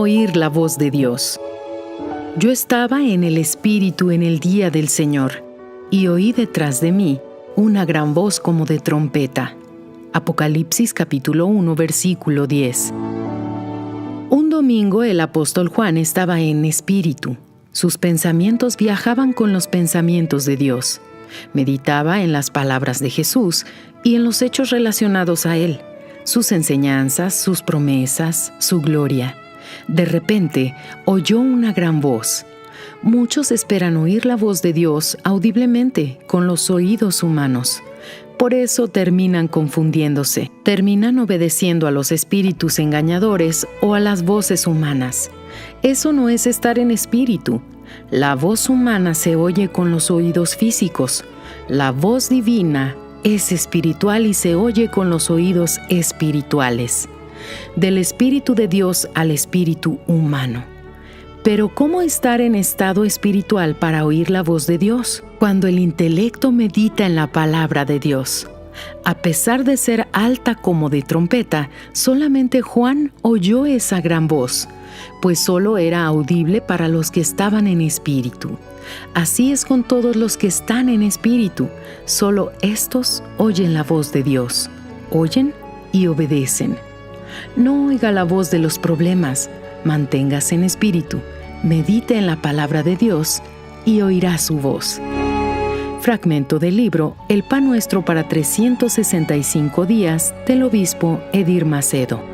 oír la voz de Dios. Yo estaba en el Espíritu en el día del Señor, y oí detrás de mí una gran voz como de trompeta. Apocalipsis capítulo 1, versículo 10. Un domingo el apóstol Juan estaba en espíritu. Sus pensamientos viajaban con los pensamientos de Dios. Meditaba en las palabras de Jesús y en los hechos relacionados a Él, sus enseñanzas, sus promesas, su gloria. De repente, oyó una gran voz. Muchos esperan oír la voz de Dios audiblemente, con los oídos humanos. Por eso terminan confundiéndose, terminan obedeciendo a los espíritus engañadores o a las voces humanas. Eso no es estar en espíritu. La voz humana se oye con los oídos físicos. La voz divina es espiritual y se oye con los oídos espirituales. Del Espíritu de Dios al espíritu humano. Pero ¿cómo estar en estado espiritual para oír la voz de Dios? Cuando el intelecto medita en la palabra de Dios. A pesar de ser alta como de trompeta, solamente Juan oyó esa gran voz, pues solo era audible para los que estaban en espíritu. Así es con todos los que están en espíritu, solo estos oyen la voz de Dios, oyen y obedecen. No oiga la voz de los problemas, manténgase en espíritu, medite en la palabra de Dios y oirá su voz. Fragmento del libro El Pan Nuestro para 365 días del obispo Edir Macedo.